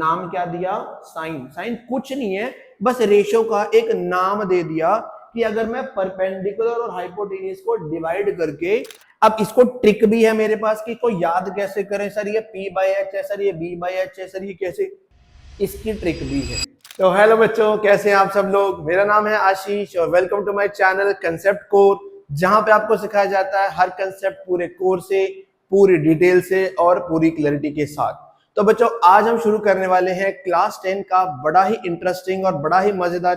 नाम क्या दिया, साइन। साइन कुछ नहीं है, बस रेशियो का एक नाम दे दिया कि अगर मैं परपेंडिकुलर और हाइपोटेन्यूज को डिवाइड करके, अब इसको ट्रिक भी है मेरे पास कि इसको याद कैसे करें सर, ये P/H है सर, ये B/H है सर, ये कैसे, इसकी ट्रिक भी है। तो हेलो बच्चों, कैसे हैं आप सब लोग। मेरा नाम है आशीष और welcome to my channel concept core, जहां पे आपको सिखाया जाता है हर कंसेप्ट पूरे कोर से, पूरी डिटेल से और पूरी क्लैरिटी के साथ। तो बच्चों, आज हम शुरू करने वाले हैं क्लास 10 का बड़ा ही इंटरेस्टिंग और बड़ा ही मजेदार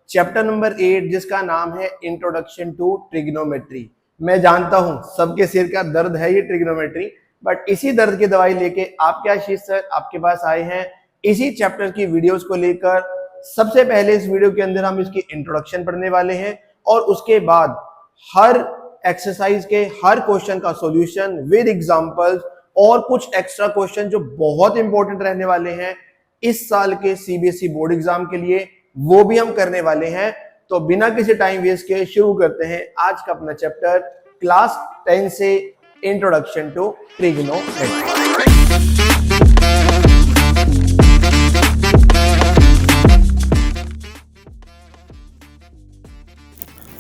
चैप्टर नंबर 8, जिसका नाम है इंट्रोडक्शन टू ट्रिग्नोमेट्री। मैं जानता हूं सबके सिर का दर्द है ये ट्रिग्नोमेट्री, बट इसी दर्द की दवाई लेके आपके आशीष सर आपके पास आए हैं इसी चैप्टर की वीडियोस को लेकर। सबसे पहले इस वीडियो के अंदर हम इसकी इंट्रोडक्शन पढ़ने वाले हैं और उसके बाद हर एक्सरसाइज के हर क्वेश्चन का सॉल्यूशन विद एग्जांपल्स और कुछ एक्स्ट्रा क्वेश्चन जो बहुत इंपॉर्टेंट रहने वाले हैं इस साल के सीबीएसई बोर्ड एग्जाम के लिए, वो भी हम करने वाले हैं। तो बिना किसी टाइम वेस्ट के शुरू करते हैं आज का अपना चैप्टर क्लास 10 से इंट्रोडक्शन टू ट्रिग्नोमेट्री।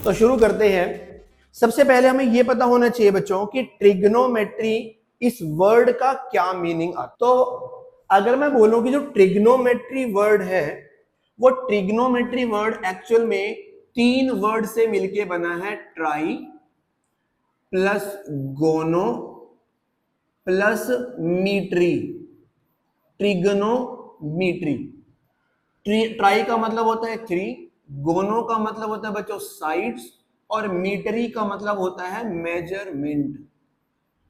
तो शुरू करते हैं। सबसे पहले हमें यह पता होना चाहिए बच्चों कि ट्रिग्नोमेट्री इस वर्ड का क्या मीनिंग आता है। तो अगर मैं बोलूं कि जो ट्रिग्नोमेट्री वर्ड है, वो ट्रिग्नोमेट्री वर्ड एक्चुअल में 3 वर्ड से मिलके बना है, ट्राई प्लस गोनो प्लस मीट्री। ट्रिग्नोमेट्री, ट्राई का मतलब होता है 3, गोनो का मतलब होता है बच्चों साइड्स, और मीटरी का मतलब होता है मेजरमेंट,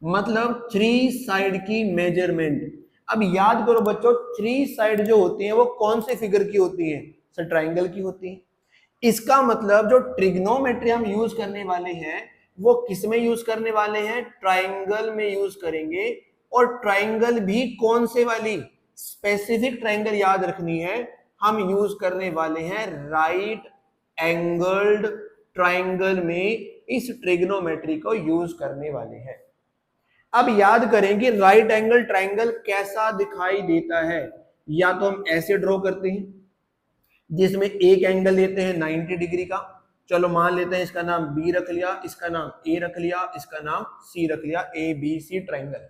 मतलब 3 साइड की मेजरमेंट। अब याद करो बच्चों, 3 साइड जो होती हैं वो कौन से फिगर की होती हैं सर, ट्राइंगल की होती है। इसका मतलब जो ट्रिग्नोमेट्री हम यूज करने वाले हैं वो किस में यूज करने वाले हैं, ट्राइंगल में यूज करेंगे। और ट्राइंगल भी कौन से वाली, स्पेसिफिक ट्राइंगल याद रखनी है, हम यूज करने वाले हैं राइट एंगल्ड ट्राइंगल में इस ट्रिग्नोमेट्री को यूज करने वाले हैं। अब याद करें कि राइट एंगल ट्राइंगल कैसा दिखाई देता है। या तो हम ऐसे ड्रॉ करते हैं जिसमें एक एंगल लेते हैं 90 डिग्री का, चलो मान लेते हैं इसका नाम बी रख लिया, इसका नाम ए रख लिया, इसका नाम सी रख लिया, ए बी सी ट्राइंगल।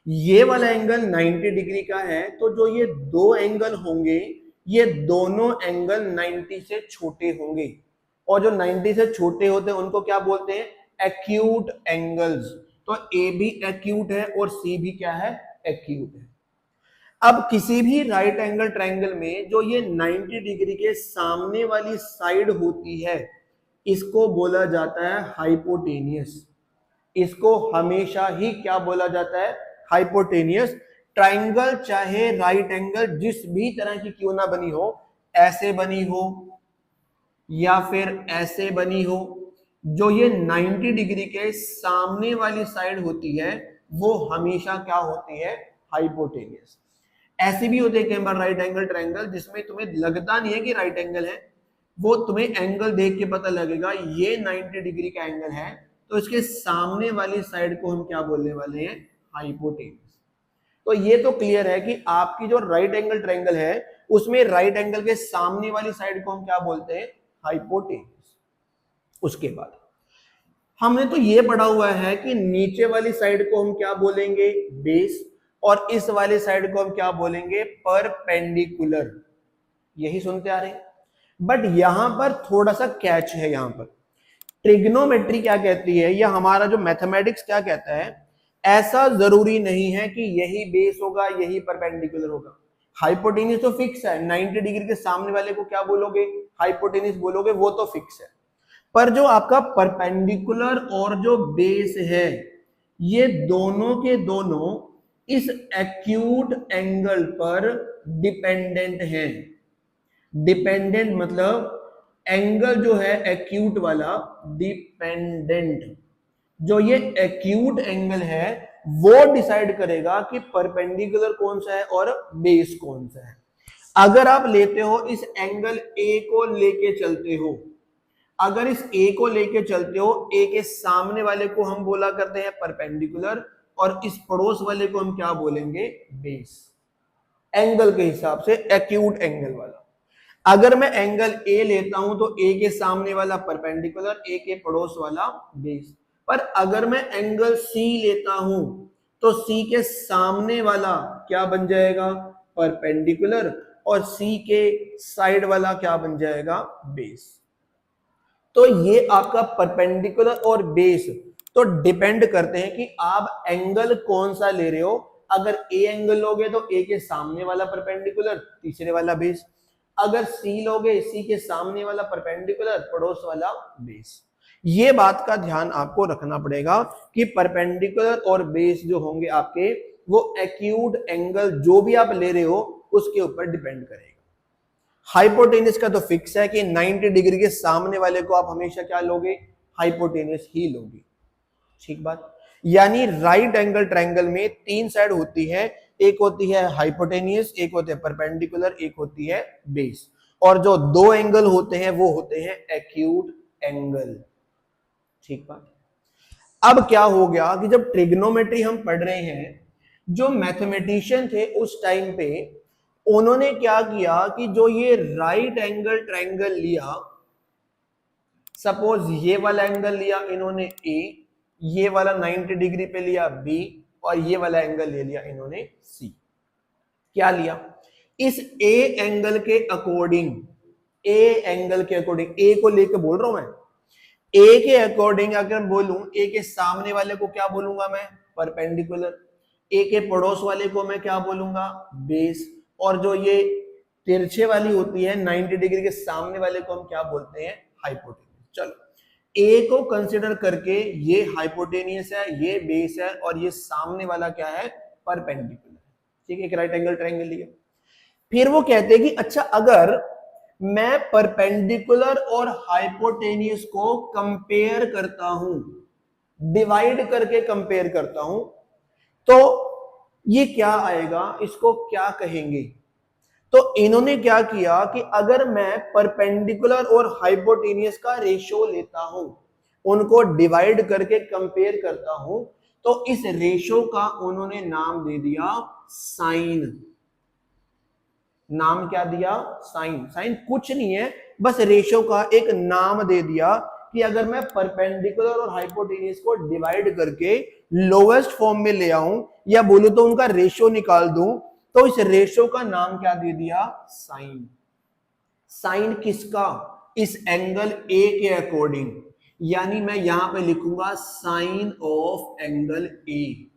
ये वाला एंगल 90 डिग्री का है, तो जो ये 2 एंगल होंगे ये दोनों एंगल 90 से छोटे होंगे, और जो 90 से छोटे होते हैं उनको क्या बोलते हैं, एक्यूट एंगल्स। तो ए भी एक्यूट है और सी भी क्या है, एक्यूट है। अब किसी भी राइट एंगल ट्रायंगल में जो ये 90 डिग्री के सामने वाली साइड होती है इसको बोला जाता है हाइपोटेनियस। इसको हमेशा ही क्या बोला जाता है, हाइपोटेनियस। ट्रायंगल चाहे राइट एंगल जिस भी तरह की क्यों ना बनी हो, ऐसे बनी हो या फिर ऐसे बनी हो, जो ये 90 डिग्री के सामने वाली साइड होती है वो हमेशा क्या होती है, हाइपोटेनियस। ऐसे भी होते हैं कई बार राइट एंगल ट्रायंगल जिसमें तुम्हें लगता नहीं है कि राइट एंगल है, वो तुम्हें एंगल देख के पता लगेगा ये 90 डिग्री का एंगल है, तो इसके सामने वाली साइड को हम क्या बोलने वाले हैं, हाइपोटेनियस। तो ये तो क्लियर है कि आपकी जो राइट एंगल ट्रायंगल है उसमें राइट एंगल के सामने वाली साइड को हम क्या बोलते हैं, हाइपोटेनियस। उसके बाद हमने तो ये पढ़ा हुआ है कि नीचे वाली साइड को हम क्या बोलेंगे, बेस, और इस वाली साइड को हम क्या बोलेंगे, परपेंडिकुलर। यही सुनते आ रहे हैं। बट यहां पर थोड़ा सा कैच है। यहां पर ट्रिग्नोमेट्री क्या कहती है, या हमारा जो मैथमेटिक्स क्या कहता है, ऐसा जरूरी नहीं है कि यही बेस होगा यही परपेंडिकुलर होगा। हाइपोटेनियस तो फिक्स है, 90 डिग्री के सामने वाले को क्या बोलोगे, हाइपोटेनियस बोलोगे, वो तो फिक्स है। पर जो आपका परपेंडिकुलर और जो बेस है ये दोनों के दोनों इस एक्यूट एंगल पर डिपेंडेंट हैं। डिपेंडेंट मतलब एंगल जो है एक्यूट वाला, डिपेंडेंट। जो ये एक्यूट एंगल है वो डिसाइड करेगा कि परपेंडिकुलर कौन सा है और बेस कौन सा है। अगर आप लेते हो इस एंगल ए को लेके चलते हो, अगर इस ए को लेके चलते हो, ए के सामने वाले को हम बोला करते हैं परपेंडिकुलर और इस पड़ोस वाले को हम क्या बोलेंगे, बेस। एंगल के हिसाब से एक्यूट एंगल वाला। अगर मैं एंगल ए लेता हूं तो ए के सामने वाला परपेंडिकुलर, ए के पड़ोस वाला बेस। पर अगर मैं एंगल सी लेता हूं तो सी के सामने वाला क्या बन जाएगा, परपेंडिकुलर, और सी के साइड वाला क्या बन जाएगा, बेस। तो ये आपका परपेंडिकुलर और बेस तो डिपेंड करते हैं कि आप एंगल कौन सा ले रहे हो। अगर ए एंगल लोगे तो ए के सामने वाला परपेंडिकुलर, तीसरे वाला बेस। अगर सी लोगे, सी के सामने वाला परपेंडिकुलर, पड़ोस वाला बेस। ये बात का ध्यान आपको रखना पड़ेगा कि परपेंडिकुलर और बेस जो होंगे आपके, वो एक्यूट एंगल जो भी आप ले रहे हो उसके ऊपर डिपेंड करेगा। हाइपोटेनस का तो फिक्स है कि 90 डिग्री के सामने वाले को आप हमेशा क्या लोगे, हाइपोटेनस ही लोगे। ठीक बात। यानी राइट एंगल ट्रायंगल में तीन साइड होती है, एक होती है हाइपोटेनियस, एक होते हैं परपेंडिकुलर, एक होती है बेस। और जो दो एंगल होते हैं वो होते हैं एक्यूट एंगल। ठीक बात। अब क्या हो गया कि जब ट्रिग्नोमेट्री हम पढ़ रहे हैं, जो मैथमेटिशियन थे उस टाइम पे, उन्होंने क्या किया कि जो ये राइट एंगल ट्रायंगल लिया, सपोज ये वाला एंगल लिया इन्होंने ए, ये वाला 90 डिग्री पे लिया बी, और ये वाला एंगल ले लिया इन्होंने सी। क्या लिया, इस ए एंगल के अकॉर्डिंग, ए एंगल के अकॉर्डिंग, ए को लेके बोल रहा हूं मैं, ए के अकॉर्डिंग अगर बोलूं, ए के सामने वाले को क्या बोलूंगा मैं, परपेंडिकुलर। ए के पड़ोस वाले को मैं क्या बोलूंगा, बेस। और जो ये तिरछे वाली होती है 90 डिग्री के सामने वाले को हम क्या बोलते हैं, हाइपोटेनस। चलो, ए को कंसिडर करके ये हाइपोटेनियस है, ये बेस है, और ये सामने वाला क्या है, परपेंडिकुलर। ठीक है, एक राइट एंगल ट्रायंगल लिया। फिर वो कहते हैं कि अच्छा, अगर मैं परपेंडिकुलर और हाइपोटेनियस को कंपेयर करता हूं, डिवाइड करके कंपेयर करता हूं, तो ये क्या आएगा, इसको क्या कहेंगे। तो इन्होंने क्या किया कि अगर मैं परपेंडिकुलर और हाइपोटेनियस का रेशियो लेता हूं, उनको डिवाइड करके कंपेयर करता हूं, तो इस रेशियो का उन्होंने नाम दे दिया साइन। नाम क्या दिया, साइन। साइन कुछ नहीं है, बस रेशियो का एक नाम दे दिया कि अगर मैं परपेंडिकुलर और हाइपोटेनियस को डिवाइड करके लोवेस्ट फॉर्म में ले आऊं, या बोलूं तो उनका रेशियो निकाल दूं, तो इस रेशियो का नाम क्या दे दिया, साइन। साइन किसका, इस एंगल ए के अकॉर्डिंग। यानी मैं यहां पे लिखूंगा साइन ऑफ एंगल ए।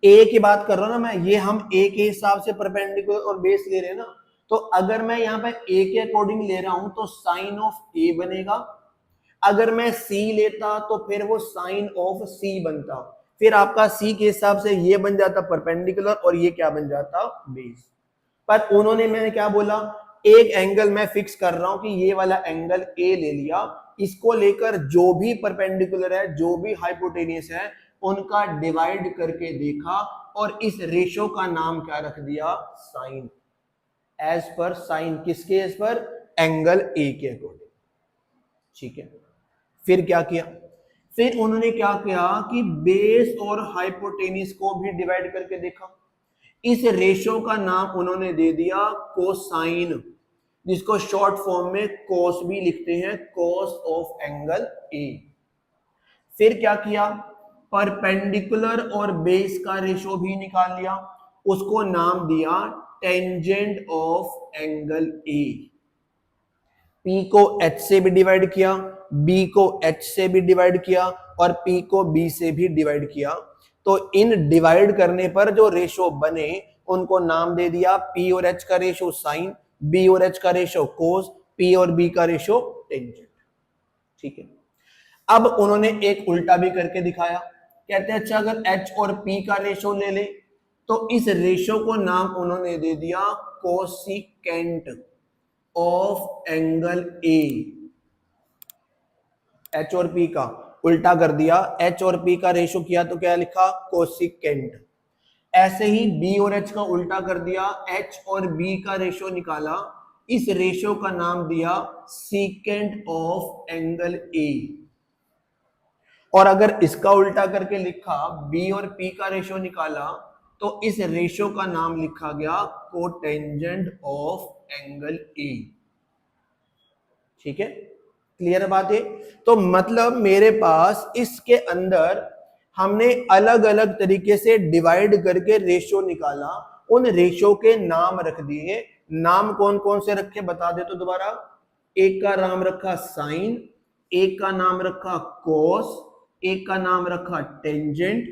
ए की बात कर रहा हूं ना मैं, ये हम ए के हिसाब से परपेंडिकुलर और बेस ले रहे हैं ना, तो अगर मैं यहां पे ए के अकॉर्डिंग ले रहा हूं तो साइन ऑफ ए बनेगा। अगर मैं सी लेता तो फिर वो साइन ऑफ सी बनता, फिर आपका सी के हिसाब से ये बन जाता परपेंडिकुलर, और ये क्या बन जाता, बेस। पर उन्होंने, मैंने क्या बोला, एक एंगल मैं फिक्स कर रहा हूं कि ये वाला एंगल ए ले लिया, इसको लेकर जो भी परपेंडिकुलर है, जो भी हाइपोटेनियस है, उनका डिवाइड करके देखा, और इस रेशियो का नाम क्या रख दिया, साइन। एज पर साइन, किसके एज पर, एंगल ए के अकॉर्डिंग। ठीक है। फिर क्या किया, फिर उन्होंने क्या किया कि बेस और हाइपोटेनियस को भी डिवाइड करके देखा। इस रेशियो का नाम उन्होंने दे दिया कोसाइन, जिसको शॉर्ट फॉर्म में कोस भी लिखते हैं, कोस ऑफ एंगल ए। फिर क्या किया, परपेंडिकुलर और बेस का रेशियो भी निकाल लिया, उसको नाम दिया tangent of angle A. P को H से भी डिवाइड किया, B को H से भी डिवाइड किया, और P को B से भी डिवाइड किया। तो इन डिवाइड करने पर जो रेशो बने, उनको नाम दे दिया P और H का रेशो साइन, B और H का रेशो कोस, P और B का रेशो टेंजेंट। ठीक है। अब उन्होंने एक उल्टा भी करके दिखाया, कहते हैं अच्छा, अगर H और P का रेशो ले ले, तो इस रेशो को नाम उन्होंने दे दिया cosecant of angle A. H और P का उल्टा कर दिया, H और P का रेशो किया तो क्या लिखा, कोसिकेंट। ऐसे ही B और H का उल्टा कर दिया, H और B का रेशो निकाला, इस रेशो का नाम दिया सीकेंट ऑफ एंगल ए। और अगर इसका उल्टा करके लिखा, B और P का रेशो निकाला, तो इस रेशो का नाम लिखा गया कोटेंजेंट ऑफ एंगल ए। ठीक है, क्लियर बात है। तो मतलब मेरे पास इसके अंदर हमने अलग अलग तरीके से डिवाइड करके रेशो निकाला, उन रेशो के नाम रख दिए। नाम कौन कौन से रखे बता दे तो दोबारा। एक का नाम रखा साइन, एक का नाम रखा कोस, एक का नाम रखा टेंजेंट,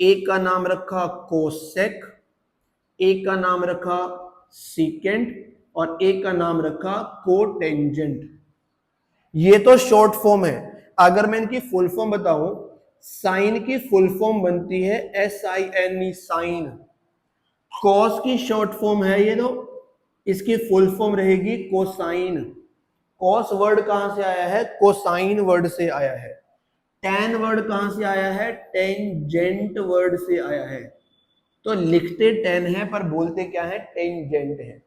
एक का नाम रखा कोसेक, एक का नाम रखा सीकेंट और एक का नाम रखा कोटेंजेंट। ये तो शॉर्ट फॉर्म है। अगर मैं इनकी फुल फॉर्म बताऊं, साइन की फुल फॉर्म बनती है SINE, साइन। कॉस की शॉर्ट फॉर्म है ये, तो इसकी फुल फॉर्म रहेगी कोसाइन। कॉस वर्ड कहां से आया है? कोसाइन वर्ड से आया है। टेन वर्ड कहां से आया है? टेंजेंट वर्ड से आया है। तो लिखते टेन है पर बोलते क्या है? टेंजेंट है।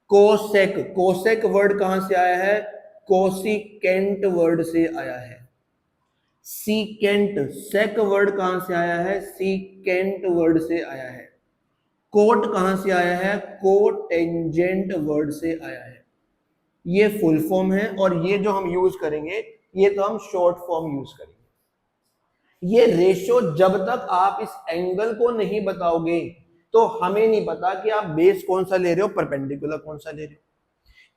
कोसेक, कोसेक वर्ड कहां से आया है? कोसिकेंट वर्ड से आया है। सीकेंट, सेक वर्ड कहां से आया है? सीकेंट वर्ड से आया है। कोट कहां से आया है? कोटेंजेंट वर्ड से आया है। ये फुल फॉर्म है और ये जो हम यूज करेंगे ये तो हम शॉर्ट फॉर्म यूज करेंगे। ये रेशो जब तक आप इस एंगल को नहीं बताओगे तो हमें नहीं पता कि आप बेस कौन सा ले रहे हो, परपेंडिकुलर कौन सा ले रहे हो।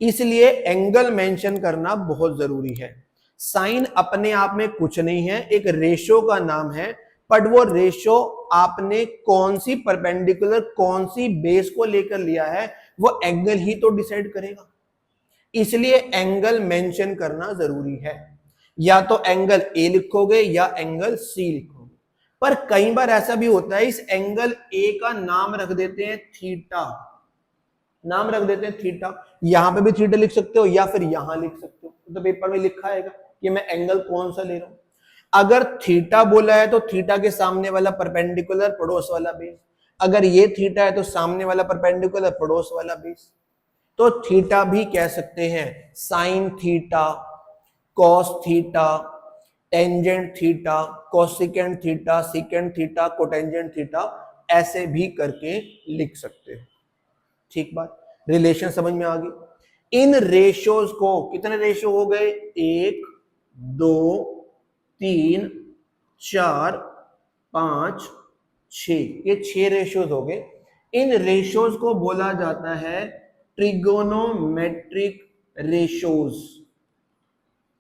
इसलिए एंगल मेंशन करना बहुत जरूरी है। साइन अपने आप में कुछ नहीं है, एक रेशो का नाम है, बट वो रेशो आपने कौन सी परपेंडिकुलर कौन सी बेस को लेकर लिया है वो एंगल ही तो डिसाइड करेगा। इसलिए एंगल मेंशन करना जरूरी है। या तो एंगल ए लिखोगे या एंगल सी लिखोगे। पर कई बार ऐसा भी होता है, इस एंगल ए का नाम रख देते हैं थीटा, नाम रख देते हैं थीटा। यहां पे भी थीटा लिख सकते हो या फिर यहां लिख सकते हो, तो पेपर में लिखा है कि मैं एंगल कौन सा ले रहा हूं। अगर थीटा बोला है तो थीटा के सामने वाला परपेंडिकुलर पड़ोस वाला बेस, अगर ये थीटा है तो सामने वाला परपेंडिकुलर पड़ोस वाला बेस। तो थीटा भी कह सकते हैं sine theta, cos theta, tangent theta, cosecant theta, secant theta, cotangent theta, ऐसे भी करके लिख सकते हो। ठीक बात, रिलेशन समझ में आ गई। इन रेशियोज को, कितने रेशियो हो गए? 1 2 3 4 5 6, ये 6 रेशियोज हो गए। इन रेशियोज को बोला जाता है ट्रिगोनोमेट्रिक रेशियोज,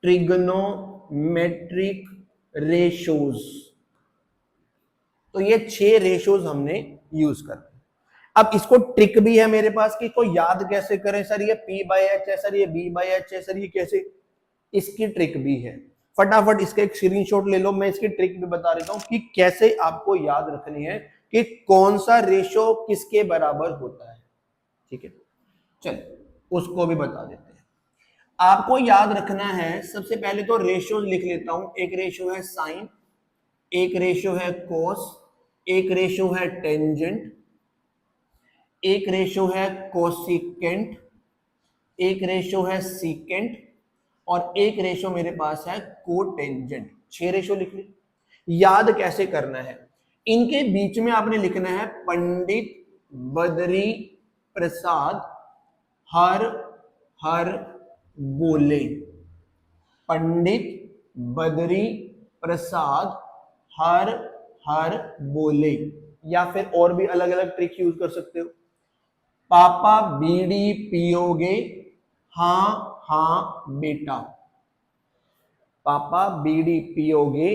ट्रिगोनोमेट्रिक रेशियोज। तो ये 6 रेशियोज हमने यूज कर। अब इसको ट्रिक भी है मेरे पास कि कोई याद कैसे करें सर, ये P/H है सर, ये B/H है सर, ये कैसे, इसकी ट्रिक भी है। फटाफट इसका एक स्क्रीनशॉट ले लो, मैं इसकी ट्रिक भी बता देता हूं कि कैसे आपको याद रखनी है कि कौन सा रेशो किसके बराबर होता है। ठीक है, चलिए उसको भी बता देते हैं। आपको याद रखना है, सबसे पहले तो रेशियो लिख लेता हूं। एक रेशियो है साइन, एक रेशियो है कोस, एक रेशियो है टेंजेंट, एक रेशियो है कोसिकेंट, एक रेशियो है सीकेंट और एक रेशियो मेरे पास है कोटेंजेंट। 6 रेशियो लिख ली। याद कैसे करना है? इनके बीच में आपने लिखना है पंडित बद्री प्रसाद हर हर बोले। पंडित बद्री प्रसाद हर हर बोले। या फिर और भी अलग अलग ट्रिक यूज कर सकते हो। पापा बीड़ी पियोगे? हाँ हाँ बेटा। पापा बीड़ी पियोगे?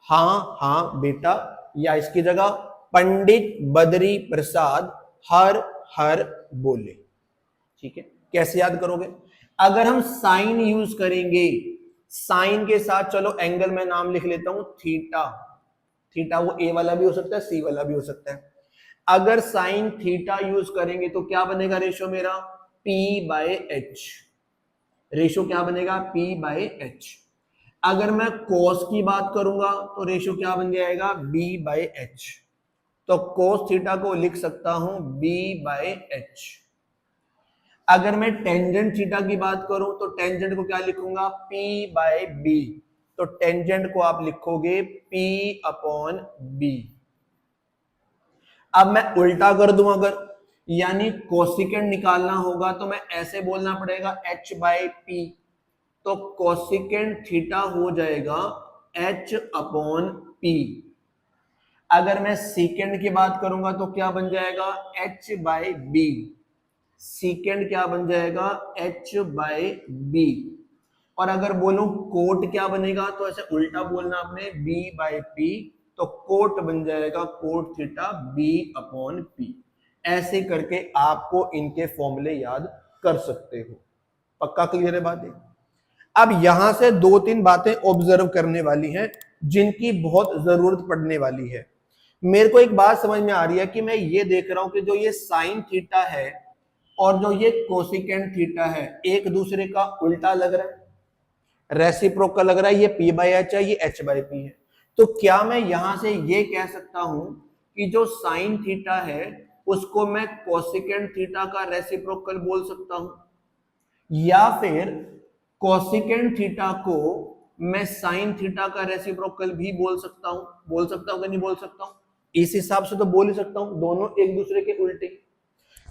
हाँ हाँ बेटा। या इसकी जगह पंडित बद्री प्रसाद हर हर बोले। ठीक है, कैसे याद करोगे? अगर हम साइन यूज करेंगे, साइन के साथ चलो एंगल में नाम लिख लेता हूं थीटा। थीटा वो ए वाला भी हो सकता है, सी वाला भी हो सकता है। अगर साइन थीटा यूज करेंगे तो क्या बनेगा रेशो मेरा? P/H। रेशो क्या बनेगा? P/H। अगर मैं कोस की बात करूंगा तो रेशो क्या बन जाएगा? B/H। तो कोस थीटा को लिख सकता हूं B/H। अगर मैं टेंजेंट थीटा की बात करूं तो टेंजेंट को क्या लिखूंगा? P/B। तो टेंजेंट को आप लिखोगे P/B। अब मैं उल्टा कर दूं अगर, यानी कोसिकेंड निकालना होगा तो मैं ऐसे बोलना पड़ेगा h बाई पी, तो कोसिकेंड थीटा हो जाएगा h अपॉन पी। अगर मैं सीकेंड की बात करूंगा तो क्या बन जाएगा h बाई बी, सीकेंड क्या बन जाएगा h बाई बी। और अगर बोलूं कोट क्या बनेगा तो ऐसे उल्टा बोलना आपने b बाई पी, तो कोट बन जाएगा cot theta b upon P. ऐसे करके आपको इनके फॉर्मूले याद कर सकते हो। पक्का क्लियर है बात है? अब यहां से दो तीन बातें ऑब्जर्व करने वाली हैं जिनकी बहुत जरूरत पड़ने वाली है। मेरे को एक बात समझ में आ रही है कि मैं ये देख रहा हूं कि जो ये साइन थीटा है और जो ये कोसिकेंड थीटा है एक दूसरे का उल्टा लग रहा है, रेसिप्रोकल लग रहा है। ये p बाई एच है, ये h बाई पी है। तो क्या मैं यहां से ये कह सकता हूं कि जो साइन थीटा है उसको मैं कोसिकेंड थीटा का रेसिप्रोकल बोल सकता हूं, या फिर कोसिकेंड थीटा को मैं साइन थीटा का रेसिप्रोकल भी बोल सकता हूं। बोल सकता हूं कि नहीं बोल सकता हूं? इस हिसाब से तो बोल ही सकता हूं, दोनों एक दूसरे के उल्टे।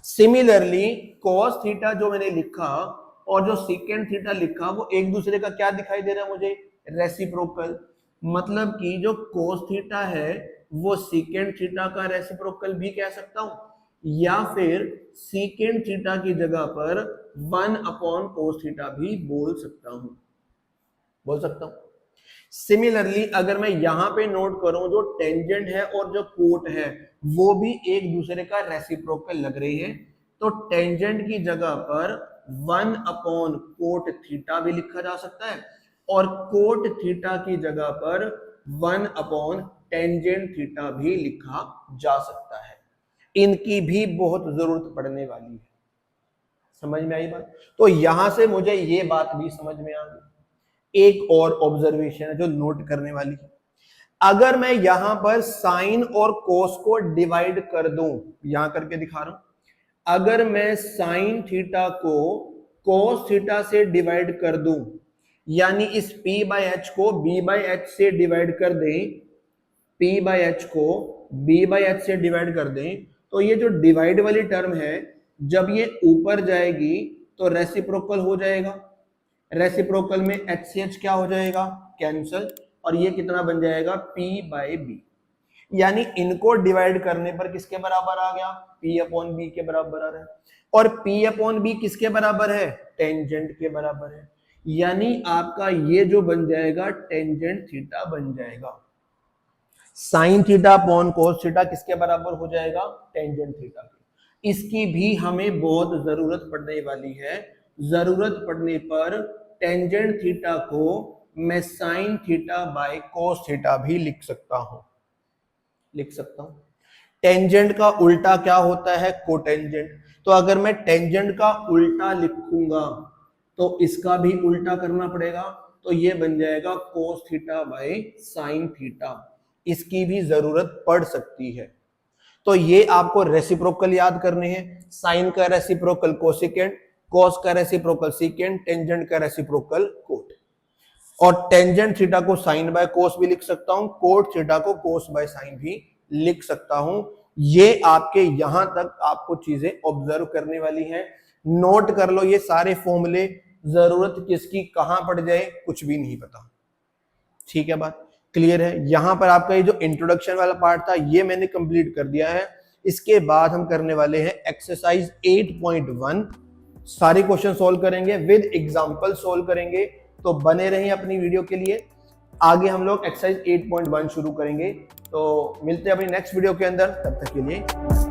सिमिलरली कोस थीटा जो मैंने लिखा और जो सीकेंड थीटा लिखा वो एक दूसरे का क्या दिखाई दे रहा है मुझे, रेसिप्रोकल। मतलब कि जो कोस थीटा है वो सीकेंड थीटा का रेसिप्रोकल भी कह सकता हूं, या फिर सीकेंड थीटा की जगह पर 1 अपॉन कोस थीटा भी बोल सकता हूं, बोल सकता हूं। सिमिलरली अगर मैं यहां पे नोट करूं जो टेंजेंट है और जो कोट है वो भी एक दूसरे का रेसिप्रोकल लग रही है, तो टेंजेंट की जगह पर 1 अपॉन कोट थीटा भी लिखा जा सकता है और कोट थीटा की जगह पर 1 अपॉन टेंजेंट थीटा भी लिखा जा सकता है। इनकी भी बहुत जरूरत पड़ने वाली है। समझ में आई बात? तो यहां से मुझे ये बात भी समझ में आ गई। एक और ऑब्जर्वेशन है जो नोट करने वाली है। अगर मैं यहां पर साइन और कोस को डिवाइड कर दूं, यहां करके दिखा रहा हूं, अगर मैं साइन थीटा को कोस थीटा से डिवाइड कर दूं, यानी इस p बाई एच को b बाई एच से डिवाइड कर दें, p बाई एच को b बाई एच से डिवाइड कर दें, तो ये जो डिवाइड वाली टर्म है जब ये ऊपर जाएगी तो रेसिप्रोकल हो जाएगा। रेसिप्रोकल में HCH क्या हो जाएगा, कैंसल, और ये कितना बन जाएगा p बाई बी। यानी इनको डिवाइड करने पर किसके बराबर आ गया, p अपॉन बी के बराबर आ रहा है। और p अपॉन बी किसके बराबर है, टेंजेंट के बराबर है। यानी आपका ये जो बन जाएगा टेंजेंट थीटा बन जाएगा। Sine theta upon cos theta किसके बराबर हो जाएगा, टेंजेंट थीटा के। इसकी भी हमें बहुत जरूरत पड़ने वाली है। जरूरत पड़ने पर टेंजेंट थीटा को मैं sine theta by cos theta भी लिख सकता हूं, लिख सकता हूं। टेंजेंट का उल्टा क्या होता है, कोटेंजेंट। तो अगर मैं टेंजेंट का उल्टा लिखूंगा तो इसका भी उल्टा करना पड़ेगा, तो ये बन जाएगा cos theta by sine theta. इसकी भी जरूरत पड़ सकती है। तो ये आपको रेसिप्रोकल याद करने हैं। साइन का रेसिप्रोकल कोसिकेंड, कोस का रेसिप्रोकल सीकेंड, टेंजेंट का रेसिप्रोकल कोट। और टेंजेंट थीटा को साइन बाय कोस भी लिख सकता हूं, कोट थीटा को कोस बाय साइन भी लिख सकता हूं। ये आपके यहां तक आपको चीजें ऑब्जर्व करने वाली हैं। नोट कर लो ये सारे फॉर्मूले, जरूरत किसकी कहां पड़ जाए कुछ भी नहीं पता। ठीक है, बात क्लियर है? यहां पर आपका ये जो इंट्रोडक्शन वाला पार्ट था ये मैंने कंप्लीट कर दिया है। इसके बाद हम करने वाले हैं एक्सरसाइज 8.1। सारे क्वेश्चन सोल्व करेंगे, विद एग्जांपल सोल्व करेंगे। तो बने रहें अपनी वीडियो के लिए। आगे हम लोग एक्सरसाइज 8.1 शुरू करेंगे। तो मिलते हैं अपनी नेक्स्ट वीडियो के अंदर, तब तक के लिए।